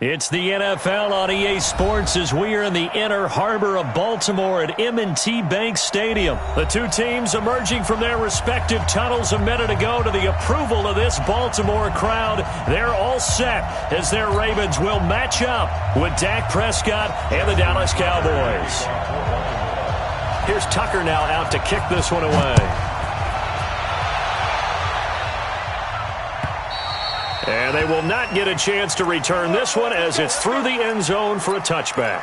It's the NFL on EA Sports as we are in the inner harbor of Baltimore at M&T Bank Stadium. The two teams emerging from their respective tunnels a minute ago to the approval of this Baltimore crowd. They're all set as their Ravens will match up with Dak Prescott and the Dallas Cowboys. Here's Tucker now out to kick this one away. And they will not get a chance to return this one as it's through the end zone for a touchback.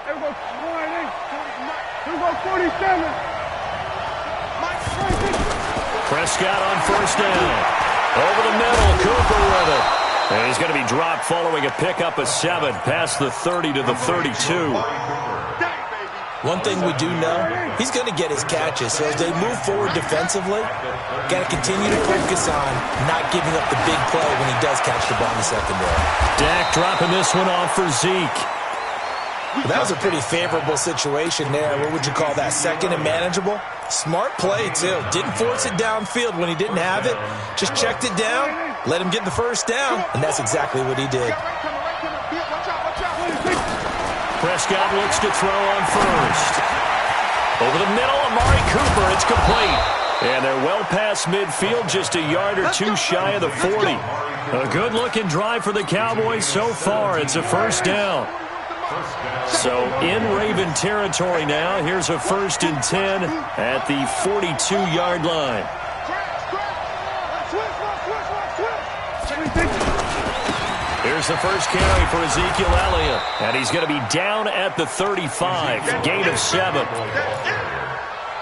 Here we go 47. Prescott on first down. Over the middle, Cooper with it. And he's going to be dropped following a pickup of 7 past the 30 to the 32. One thing we do know, he's going to get his catches. So as they move forward defensively, got to continue to focus on not giving up the big play when he does catch the ball in the secondary. Dak dropping this one off for Zeke. Well, that was a pretty favorable situation there. What would you call that? Second and manageable? Smart play, too. Didn't force it downfield when he didn't have it. Just checked it down, let him get the first down, and that's exactly what he did. Prescott looks to throw on first. Over the middle, Amari Cooper. It's complete. And they're well past midfield, just a yard or two shy of the 40. A good-looking drive for the Cowboys so far. It's a first down. So in Raven territory now. Here's a 1st and 10 at the 42-yard line. Here's the first carry for Ezekiel Elliott. And he's going to be down at the 35. Gain of 7.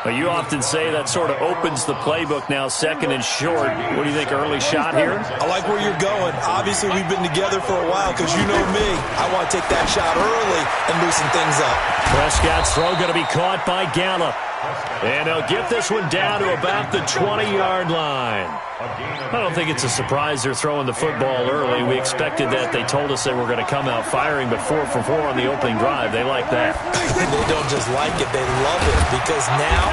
Well, you often say that sort of opens the playbook now, 2nd and short. What do you think, early shot here? I like where you're going. Obviously, we've been together for a while because you know me. I want to take that shot early and loosen things up. Prescott's throw going to be caught by Gallup. And he'll get this one down to about the 20-yard line. I don't think it's a surprise they're throwing the football early. We expected that. They told us they were going to come out firing, but 4 for 4 on the opening drive. They like that. They don't just like it, they love it, because now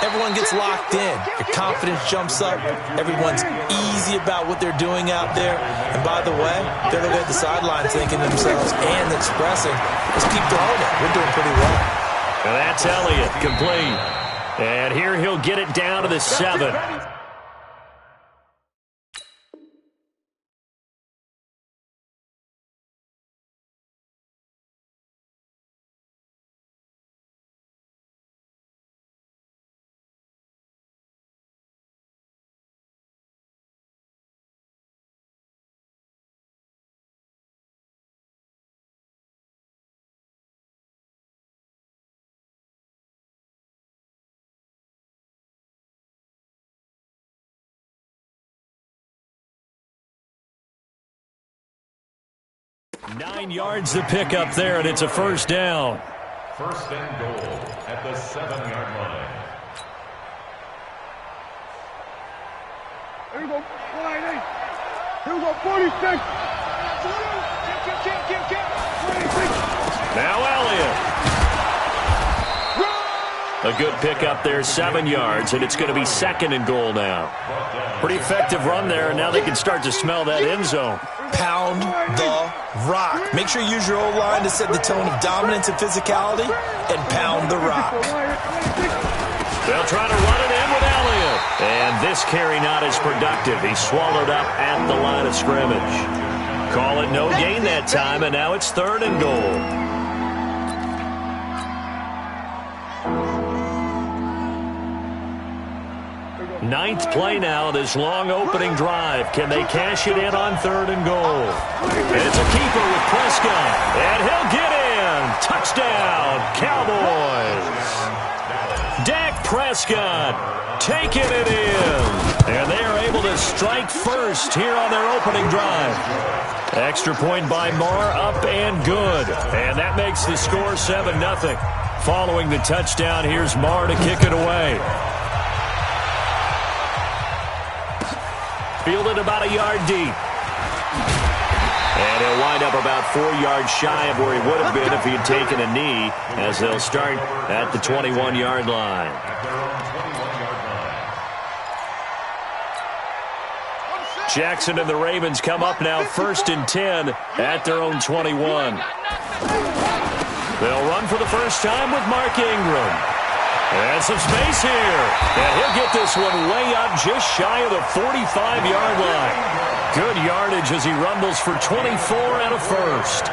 everyone gets locked in. Your confidence jumps up. Everyone's easy about what they're doing out there. And by the way, they're looking at the sidelines thinking to themselves and expressing, let's keep throwing it. We're doing pretty well. And that's Elliott, complete. And here he'll get it down to the 7. Nine yards to pick up there, and it's a first down. 1st and goal at the 7-yard line. Here we go 48. Here we go 46. Now Elliott. A good pickup there, 7 yards, and it's going to be 2nd and goal now. Pretty effective run there, and now they can start to smell that end zone. Pound the rock. Make sure you use your O-line to set the tone of dominance and physicality, and pound the rock. They'll try to run it in with Elliott. And this carry not as productive. He swallowed up at the line of scrimmage. Call it no gain that time, and now it's 3rd and goal. Ninth play now, this long opening drive. Can they cash it in on 3rd and goal? And it's a keeper with Prescott. And he'll get in. Touchdown, Cowboys. Dak Prescott taking it in. And they are able to strike first here on their opening drive. Extra point by Marr, up and good. And that makes the score 7-0. Following the touchdown, here's Marr to kick it away. Fielded about a yard deep. And he'll wind up about 4 yards shy of where he would have been if he had taken a knee, as they'll start at the 21-yard line. Jackson and the Ravens come up now 1st and 10 at their own 21. They'll run for the first time with Mark Ingram. And some space here. And he'll get this one way up just shy of the 45-yard line. Good yardage as he rumbles for 24 and a first.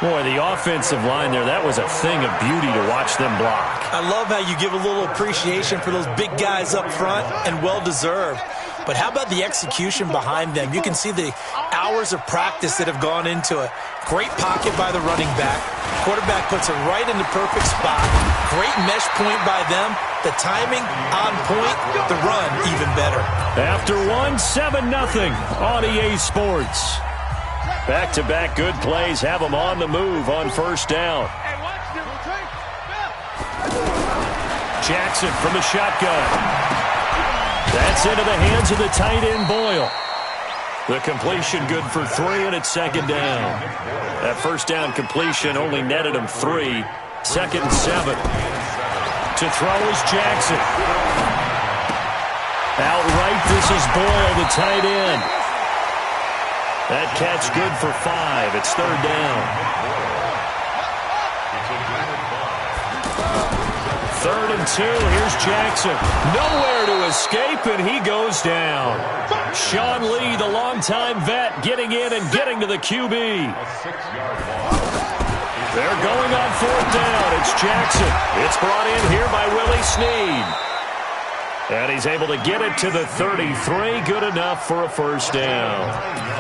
Boy, the offensive line there, that was a thing of beauty to watch them block. I love how you give a little appreciation for those big guys up front, and well-deserved. But how about the execution behind them? You can see the hours of practice that have gone into it. Great pocket by the running back. Quarterback puts it right in the perfect spot. Great mesh point by them. The timing on point. The run even better. After 7-0 on EA Sports. Back-to-back good plays have them on the move on first down. Jackson from the shotgun. That's into the hands of the tight end, Boyle. The completion good for 3, and it's 2nd down. That first down completion only netted him 3. 2nd and 7. To throw is Jackson. Outright, this is Boyle, the tight end. That catch good for 5. It's 3rd down. 3rd and 2. Here's Jackson. Nowhere to escape, and he goes down. Sean Lee, the longtime vet, getting in and getting to the QB. They're going on 4th down. It's Jackson. It's brought in here by Willie Snead. And he's able to get it to the 33. Good enough for a first down.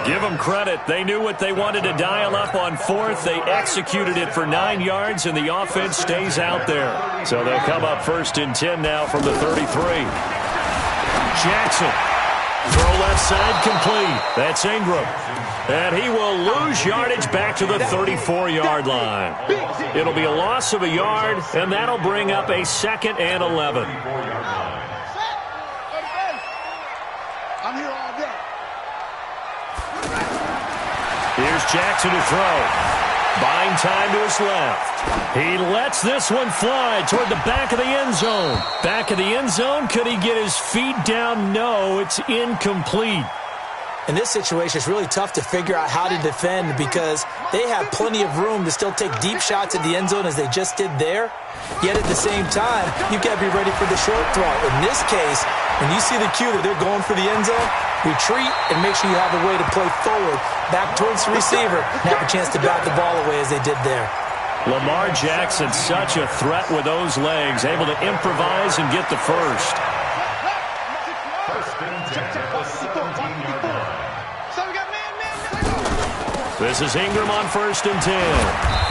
Give them credit. They knew what they wanted to dial up on 4th. They executed it for 9 yards, and the offense stays out there. So they'll come up 1st and 10 now from the 33. Jackson. Throw left side complete. That's Ingram. And he will lose yardage back to the 34-yard line. It'll be a loss of a yard, and that'll bring up a 2nd and 11. I'm here all day. Here's Jackson to throw. Buying time to his left. He lets this one fly toward the back of the end zone. Back of the end zone. Could he get his feet down? No, it's incomplete. In this situation, it's really tough to figure out how to defend because they have plenty of room to still take deep shots at the end zone as they just did there. Yet at the same time, you've got to be ready for the short throw. In this case, when you see the cue that they're going for the end zone, retreat and make sure you have a way to play forward, back towards the receiver, and have a chance to bat the ball away as they did there. Lamar Jackson, such a threat with those legs, able to improvise and get the first. This is Ingram on 1st and 10.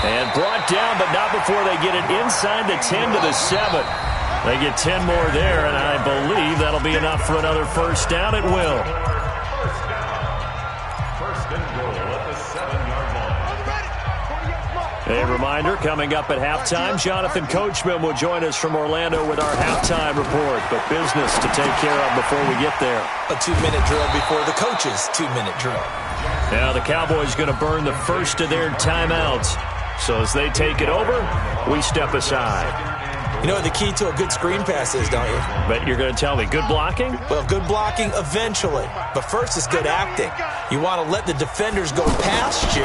And brought down, but not before they get it inside the 10 to the 7. They get 10 more there, and I believe that'll be enough for another first down. It will. First and goal at the 7-yard line. A reminder, coming up at halftime, Jonathan Coachman will join us from Orlando with our halftime report. But business to take care of before we get there. A 2-minute drill before the coach's 2-minute drill. Now the Cowboys going to burn the first of their timeouts. So as they take it over, we step aside. You know what the key to a good screen pass is, don't you? But you're going to tell me good blocking? Well, good blocking eventually. But first is good acting. You want to let the defenders go past you,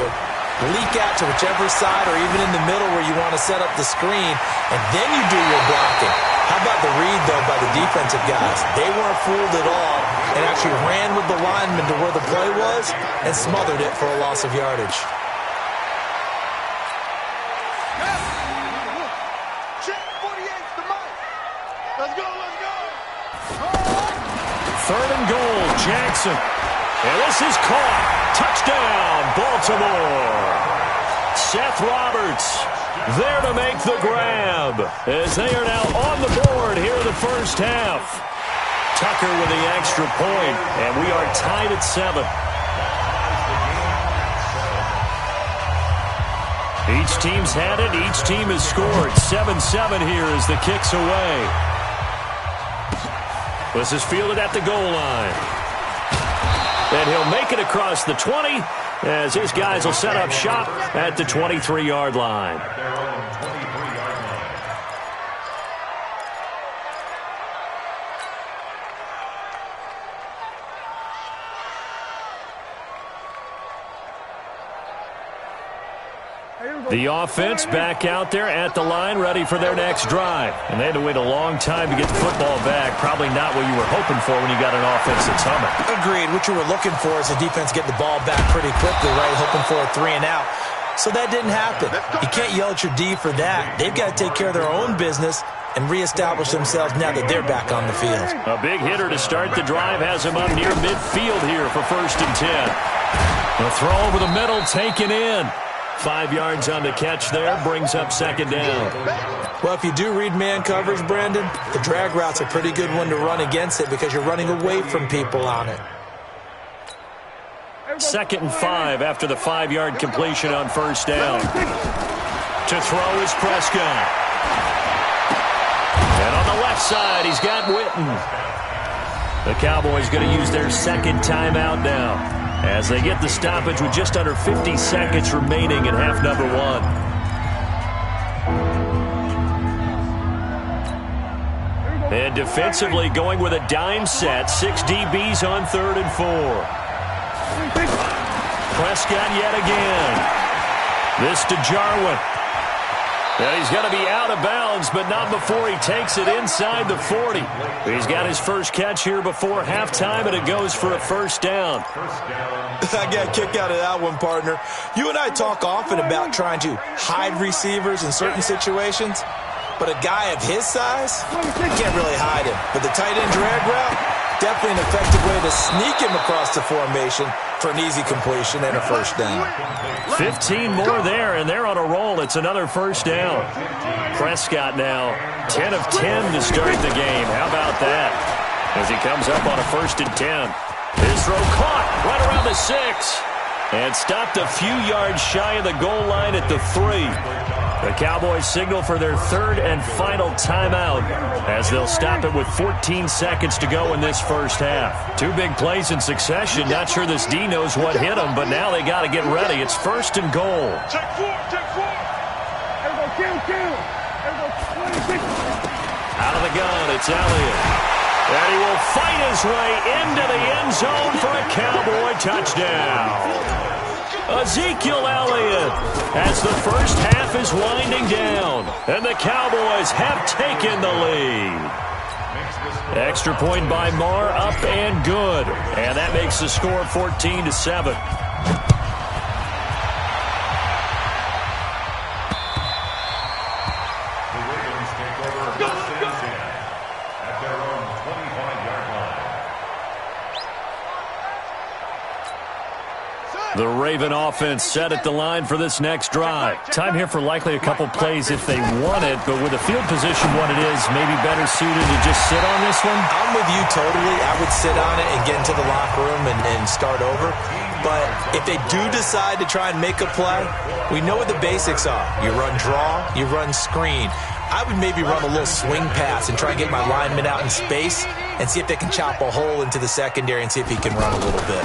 leak out to whichever side or even in the middle where you want to set up the screen, and then you do your blocking. How about the read, though, by the defensive guys? They weren't fooled at all and actually ran with the lineman to where the play was and smothered it for a loss of yardage. Third and goal, Jackson. And this is caught. Touchdown, Baltimore. Seth Roberts there to make the grab as they are now on the board here in the first half. Tucker with the extra point, and we are tied at 7. Each team's had it. Each team has scored. 7-7 here as the kick's away. This is fielded at the goal line. And he'll make it across the 20 as his guys will set up shop at the 23-yard line. The offense back out there at the line, ready for their next drive. And they had to wait a long time to get the football back. Probably not what you were hoping for when you got an offense that's humming. Agreed. What you were looking for is the defense getting the ball back pretty quickly, right? Hoping for a 3-and-out. So that didn't happen. You can't yell at your D for that. They've got to take care of their own business and reestablish themselves now that they're back on the field. A big hitter to start the drive has him up near midfield here for 1st and 10. The throw over the middle, taken in. 5 yards on the catch there, brings up 2nd down. Well, if you do read man coverage, Brandon, the drag route's a pretty good one to run against it because you're running away from people on it. 2nd and 5 after the 5-yard completion on 1st down. To throw is Prescott. And on the left side, he's got Witten. The Cowboys going to use their 2nd timeout now, as they get the stoppage with just under 50 seconds remaining in half number 1. And defensively going with a dime set. 6 DBs on 3rd and 4. Prescott yet again. This to Jarwin. And he's going to be out of bounds, but not before he takes it inside the 40. He's got his first catch here before halftime, and it goes for a 1st down. I got a kick out of that one, partner. You and I talk often about trying to hide receivers in certain situations, but a guy of his size, you can't really hide him. But the tight end drag route, definitely an effective way to sneak him across the formation for an easy completion and a 1st down. 15 more there, and they're on a roll. It's another 1st down. Prescott now 10 of 10 to start the game. How about that? As he comes up on a 1st and 10. His throw caught right around the 6. And stopped a few yards shy of the goal line at the 3. The Cowboys signal for their 3rd and final timeout as they'll stop it with 14 seconds to go in this 1st half. 2 big plays in succession. Not sure this D knows what hit them, but now they got to get ready. It's 1st and goal. Check 4. Everybody kill. Everybody 26. Out of the gun, it's Elliott. And he will fight his way into the end zone for a Cowboy touchdown. Ezekiel Elliott as the 1st half is winding down, and the Cowboys have taken the lead. Extra point by Marr, up and good, and that makes the score 14-7. The Raven offense set at the line for this next drive. Time here for likely a couple plays if they want it, but with the field position what it is, maybe better suited to just sit on this one? I'm with you totally. I would sit on it and get into the locker room and start over. But if they do decide to try and make a play, we know what the basics are. You run draw, you run screen. I would maybe run a little swing pass and try and get my lineman out in space and see if they can chop a hole into the secondary and see if he can run a little bit.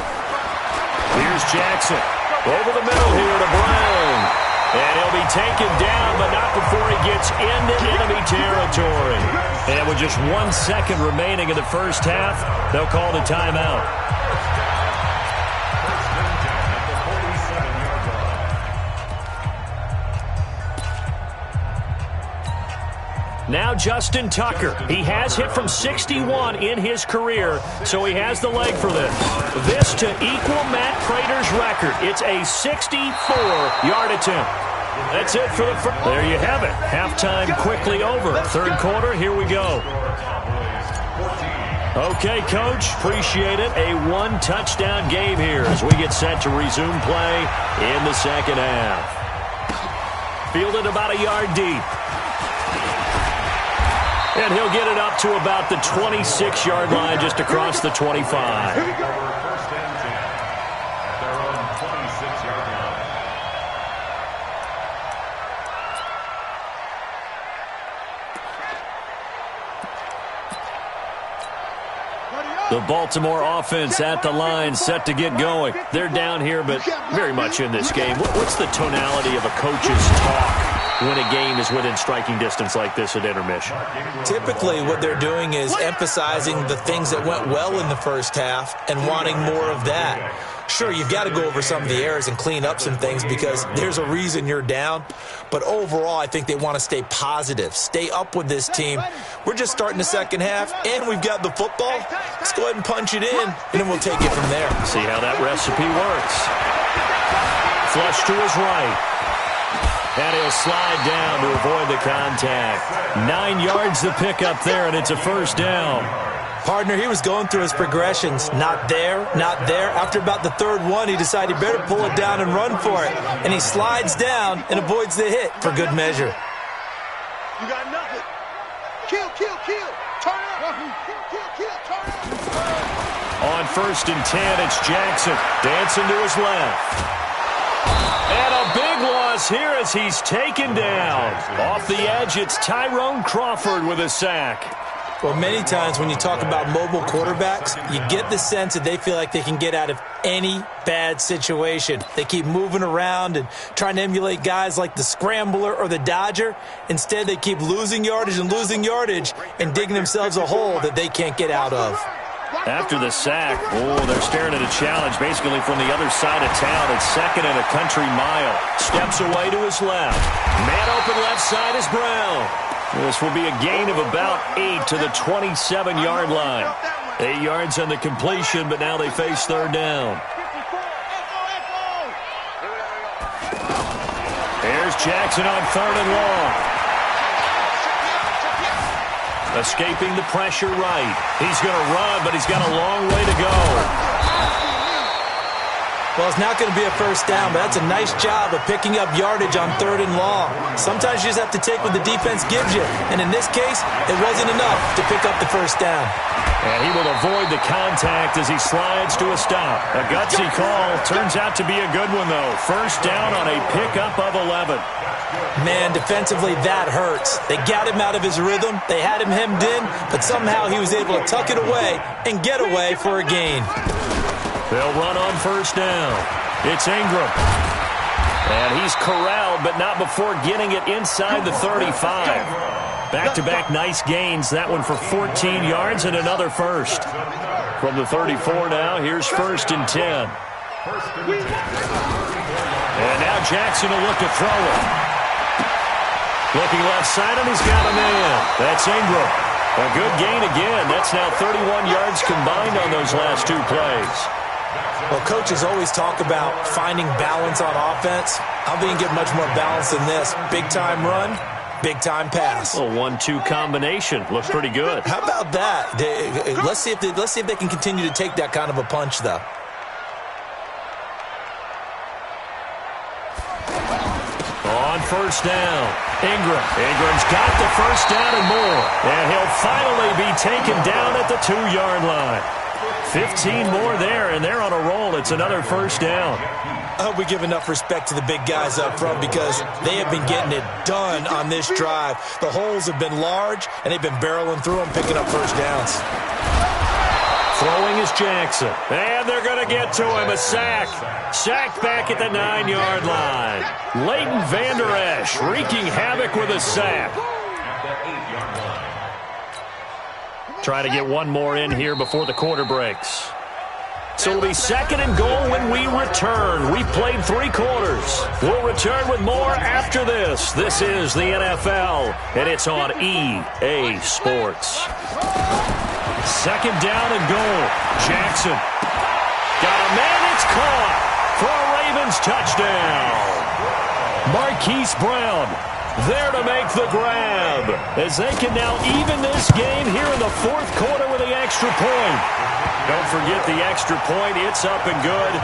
Here's Jackson. Over the middle here to Brown. And he'll be taken down, but not before he gets into enemy territory. And with just 1 second remaining in the 1st half, they'll call the timeout. Now Justin Tucker. He has hit from 61 in his career, so he has the leg for this. This to equal Matt Prater's record. It's a 64-yard attempt. That's it for the first. There you have it. Halftime quickly over. 3rd quarter, here we go. Okay, Coach, appreciate it. A 1-touchdown game here as we get set to resume play in the 2nd half. Fielded about a yard deep. And he'll get it up to about the 26-yard line just across the 25. Here we go. 1st and 10 at their own 26-yard line. The The Baltimore offense at the line, set to get going. They're down here, but very much in this game. What's the tonality of a coach's talk when a game is within striking distance like this at intermission? Typically, what they're doing is emphasizing the things that went well in the first half and wanting more of that. Sure, you've got to go over some of the errors and clean up some things because there's a reason you're down. But overall, I think they want to stay positive, stay up with this team. We're just starting the second half, and we've got the football. Let's go ahead and punch it in, and then we'll take it from there. See how that recipe works. Flush to his right. And he'll slide down to avoid the contact. 9 yards to pick up there, and it's a first down. Partner, he was going through his progressions. Not there, not there. After about the third one, he decided he better pull it down and run for it. And he slides down and avoids the hit for good measure. You got nothing. Kill. Turn up. Kill. Turn up. On 1st and 10, it's Jackson dancing to his left. And a big loss here as he's taken down. Off the edge, it's Tyrone Crawford with a sack. Well, many times when you talk about mobile quarterbacks, you get the sense that they feel like they can get out of any bad situation. They keep moving around and trying to emulate guys like the Scrambler or the Dodger. Instead, they keep losing yardage and digging themselves a hole that they can't get out of. After the sack, they're staring at a challenge basically from the other side of town. It's 2nd and a country mile. Steps away to his left. Man open left side is Brown. This will be a gain of about 8 to the 27-yard line. 8 yards on the completion, but now they face 3rd down. Here's Jackson on 3rd and long. Escaping the pressure right. He's going to run, but he's got a long way to go. Well, it's not going to be a first down, but that's a nice job of picking up yardage on 3rd and long. Sometimes you just have to take what the defense gives you, and in this case, it wasn't enough to pick up the first down. And he will avoid the contact as he slides to a stop. A gutsy call. Turns out to be a good one, though. First down on a pickup of 11. Man, defensively, that hurts. They got him out of his rhythm. They had him hemmed in, but somehow he was able to tuck it away and get away for a gain. They'll run on first down. It's Ingram. And he's corralled, but not before getting it inside the 35. Back-to-back nice gains. That one for 14 yards and another first. From the 34 now, here's 1st and 10. And now Jackson will look to throw it. Looking left side, and he's got a man. That's Ingram. A good gain again. That's now 31 yards combined on those last 2 plays. Well, coaches always talk about finding balance on offense. I don't think you get much more balance than this. Big-time run, big-time pass. A 1-2 combination. Looks pretty good. How about that? Let's see if they can continue to take that kind of a punch, though. On first down, Ingram. Ingram's got the first down and more. And he'll finally be taken down at the 2-yard line. 15 more there, and they're on a roll. It's another first down. I hope we give enough respect to the big guys up front because they have been getting it done on this drive. The holes have been large, and they've been barreling through them, picking up first downs. Throwing is Jackson. And they're going to get to him. A sack. Sacked back at the 9-yard line. Leighton Vander Esch wreaking havoc with a sack. Try to get one more in here before the quarter breaks. So it'll be 2nd and goal when we return. We played 3 quarters. We'll return with more after this. This is the NFL, and it's on EA Sports. 2nd down and goal. Jackson. Got a man, it's caught for a Ravens touchdown. Marquise Brown there to make the grab as they can now even this game here in the 4th quarter with the extra point. Don't forget the extra point. It's up and good.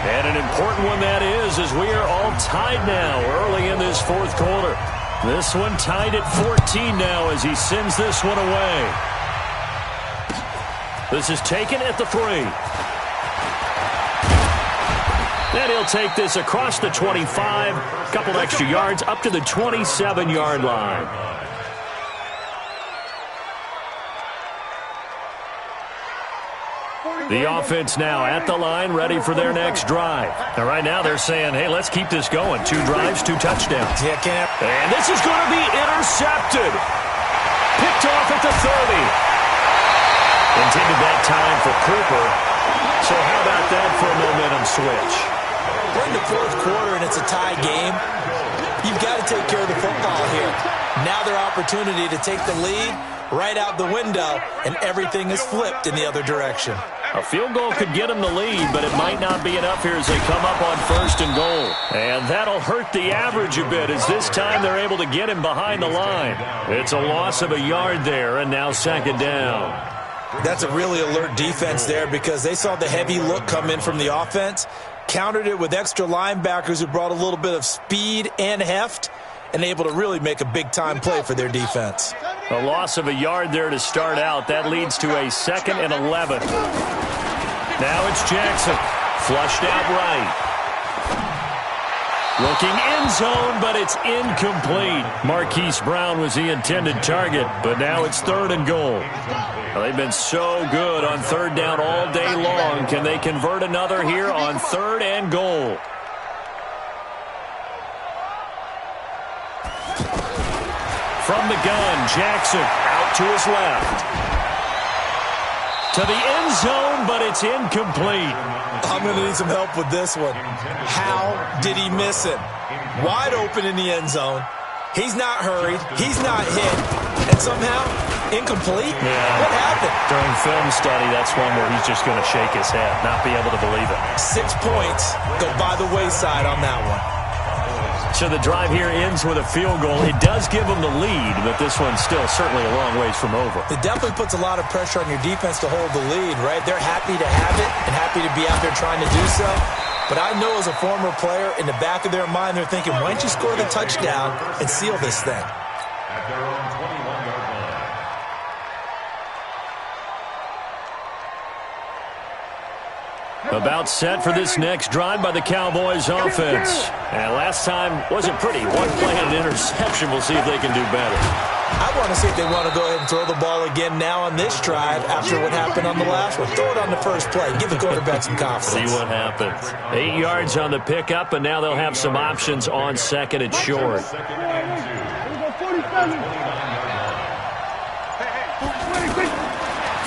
And an important one that is, as we are all tied now early in this 4th quarter. This one tied at 14 now as he sends this one away. This is taken at the 3. And he'll take this across the 25, a couple extra yards up to the 27-yard line. The offense now at the line, ready for their next drive. And right now they're saying, hey, let's keep this going. 2 drives, 2 touchdowns. Yeah, Cam. And this is going to be intercepted. Picked off at the 30. Intended that time for Cooper. So how about that for a momentum switch? We're in the 4th quarter and it's a tie game. You've got to take care of the football here. Now their opportunity to take the lead right out the window, and everything is flipped in the other direction. A field goal could get them the lead, but it might not be enough here as they come up on 1st and goal. And that'll hurt the average a bit as this time they're able to get him behind the line. It's a loss of a yard there, and now 2nd down. That's a really alert defense there because they saw the heavy look come in from the offense, countered it with extra linebackers who brought a little bit of speed and heft, and able to really make a big-time play for their defense. A loss of a yard there to start out. That leads to a 2nd and 11. Now it's Jackson. Flushed out right. Looking end zone, but it's incomplete. Marquise Brown was the intended target, but now it's 3rd and goal. Well, they've been so good on 3rd down all day long. Can they convert another here on 3rd and goal? From the gun, Jackson out to his left. To the end zone, but it's incomplete. I'm going to need some help with this one. How did he miss it? Wide open in the end zone. He's not hurried. He's not hit. And somehow, incomplete? Yeah. What happened? During film study, that's one where he's just going to shake his head, not be able to believe it. 6 points go by the wayside on that one. So the drive here ends with a field goal. It does give them the lead, but this one's still certainly a long ways from over. It definitely puts a lot of pressure on your defense to hold the lead, right? They're happy to have it and happy to be out there trying to do so. But I know as a former player, in the back of their mind, they're thinking, why don't you score the touchdown and seal this thing? At their own 21-yard line. About set for this next drive by the Cowboys offense. And last time wasn't pretty. 1 play and an interception. We'll see if they can do better. I want to see if they want to go ahead and throw the ball again now on this drive after what happened on the last one. Throw it on the first play. Give the quarterback some confidence. See what happens. 8 yards on the pickup, and now they'll have some options on 2nd and short.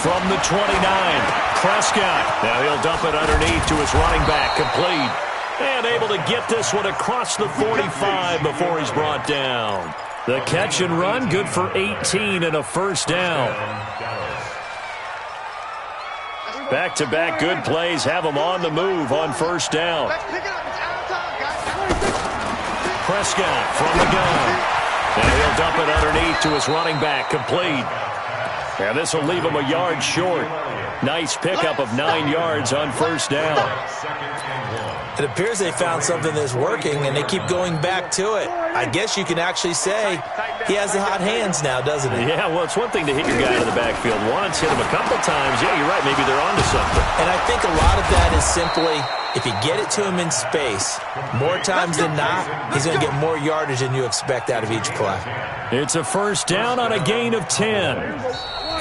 From the 29. Prescott. Now he'll dump it underneath to his running back. Complete. And able to get this one across the 45 before he's brought down. The catch and run, good for 18 and a 1st down. Back-to-back good plays have him on the move on 1st down. Prescott from the gun. And he'll dump it underneath to his running back. Complete. And this will leave him a yard short. Nice pickup of 9 yards on 1st down. It appears they found something that's working, and they keep going back to it. I guess you can actually say he has the hot hands now, doesn't he? Yeah, well, it's one thing to hit your guy in the backfield once, hit him a couple times. Yeah, you're right. Maybe they're onto something. And I think a lot of that is simply if you get it to him in space, more times than not, he's going to get more yardage than you expect out of each play. It's a 1st down on a gain of 10.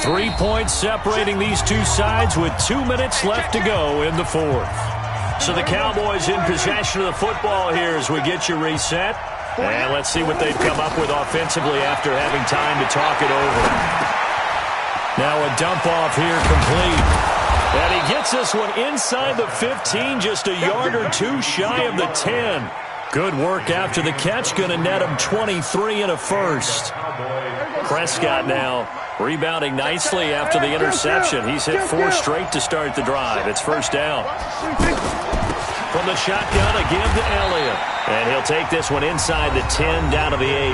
3 points separating these two sides with 2 minutes left to go in the 4th. So the Cowboys in possession of the football here as we get you reset. And let's see what they've come up with offensively after having time to talk it over. Now a dump off here complete. And he gets this one inside the 15, just a yard or 2 shy of the 10. Good work after the catch, going to net him 23 and a 1st. Prescott now rebounding nicely after the interception. He's hit 4 straight to start the drive. It's 1st down. From the shotgun, a give to Elliott. And he'll take this one inside the 10, down to the 8.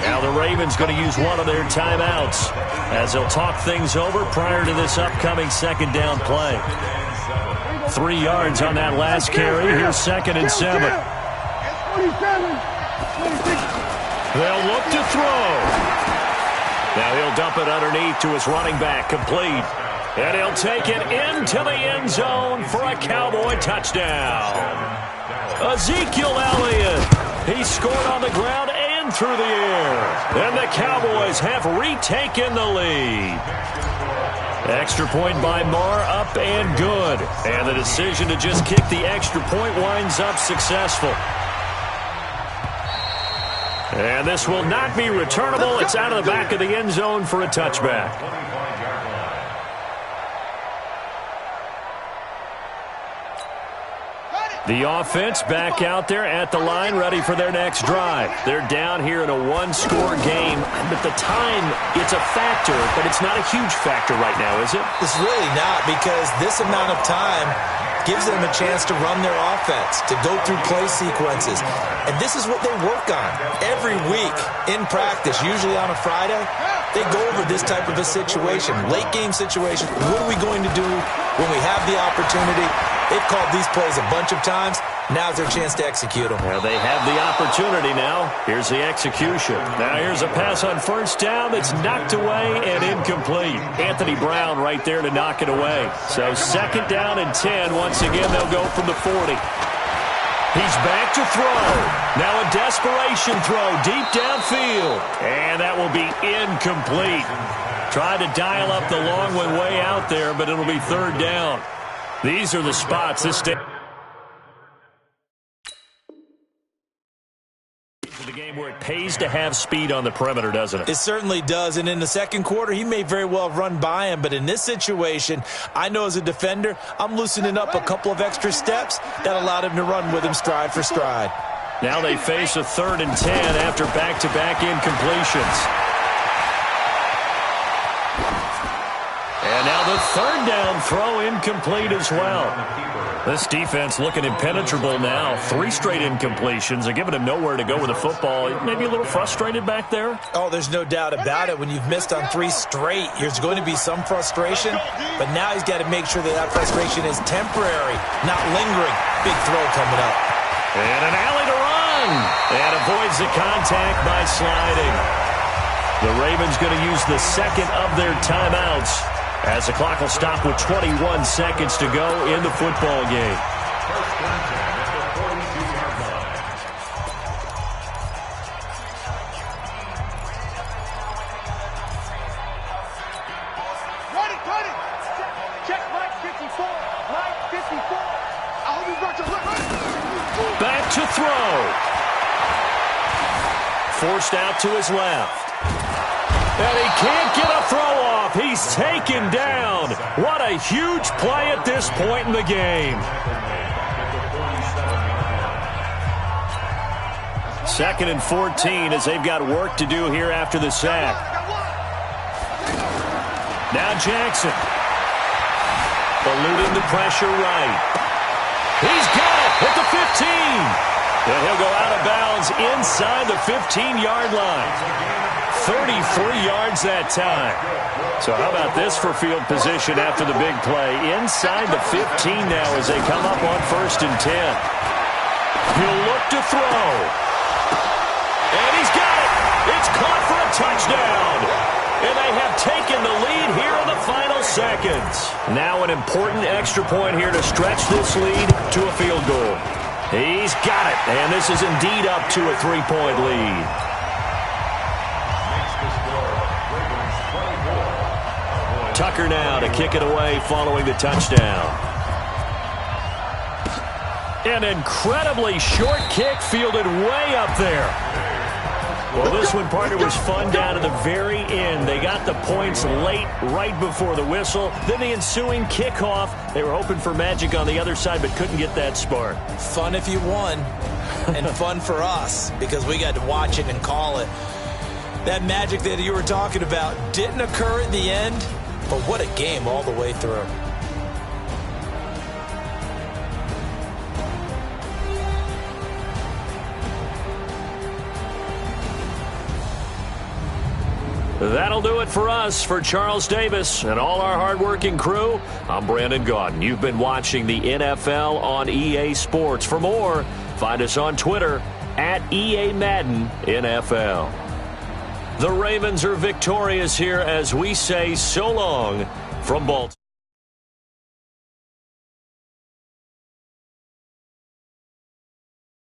Now the Ravens going to use one of their timeouts as they'll talk things over prior to this upcoming 2nd down play. 3 yards on that last carry. Here's 2nd and 7. They'll look to throw. Now he'll dump it underneath to his running back. Complete. And he'll take it into the end zone for a Cowboy touchdown. Ezekiel Elliott. He scored on the ground and through the air. And the Cowboys have retaken the lead. Extra point by Marr, up and good. And the decision to just kick the extra point winds up successful. And this will not be returnable. It's out of the back of the end zone for a touchback. The offense back out there at the line, ready for their next drive. They're down here in a one-score game. But the time, it's a factor, but it's not a huge factor right now, is it? It's really not, because this amount of time gives them a chance to run their offense, to go through play sequences. And this is what they work on every week in practice, usually on a Friday. They go over this type of a situation, late-game situation. What are we going to do when we have the opportunity? They've called these plays a bunch of times. Now's their chance to execute them. Well, they have the opportunity now. Here's the execution. Now here's a pass on first down that's knocked away and incomplete. Anthony Brown right there to knock it away. So second down and 10. Once again, they'll go from the 40. He's back to throw. Now a desperation throw deep downfield. And that will be incomplete. Tried to dial up the long one way out there, but it'll be third down. These are the spots this day. The game where it pays to have speed on the perimeter, doesn't it? It certainly does, and in the second quarter, he may very well run by him, but in this situation, I know as a defender, I'm loosening up a couple of extra steps that allowed him to run with him stride for stride. Now they face a 3rd and 10 after back-to-back incompletions. And now the third down throw incomplete as well. This defense looking impenetrable now. 3 straight incompletions. They're giving him nowhere to go with the football. Maybe a little frustrated back there? Oh, there's no doubt about it. When you've missed on 3 straight, there's going to be some frustration. But now he's got to make sure that frustration is temporary, not lingering. Big throw coming up. And an alley to run. And avoids the contact by sliding. The Ravens going to use the second of their timeouts, as the clock will stop with 21 seconds to go in the football game. Ready. Check line 54. Line 54. I hope you brought your left. Back to throw. Forced out to his left. And he can't get a throw off. He's taken down. What a huge play at this point in the game. 2nd and 14 as they've got work to do here after the sack. Now Jackson. Eluding the pressure right. He's got it at the 15. And he'll go out of bounds inside the 15-yard line. 33 yards that time. So how about this for field position after the big play? Inside the 15 now as they come up on 1st and 10. He'll look to throw. And he's got it. It's caught for a touchdown. And they have taken the lead here in the final seconds. Now an important extra point here to stretch this lead to a field goal. He's got it. And this is indeed up to a 3-point lead. Tucker now to kick it away following the touchdown. An incredibly short kick fielded way up there. Well, this one, partner, was fun down to the very end. They got the points late, right before the whistle. Then the ensuing kickoff. They were hoping for magic on the other side, but couldn't get that spark. Fun if you won, and fun for us, because we got to watch it and call it. That magic that you were talking about didn't occur at the end. But what a game all the way through. That'll do it for us. For Charles Davis and all our hardworking crew, I'm Brandon Gaudin. You've been watching the NFL on EA Sports. For more, find us on Twitter at EA Madden NFL. The Ravens are victorious here as we say so long from Baltimore.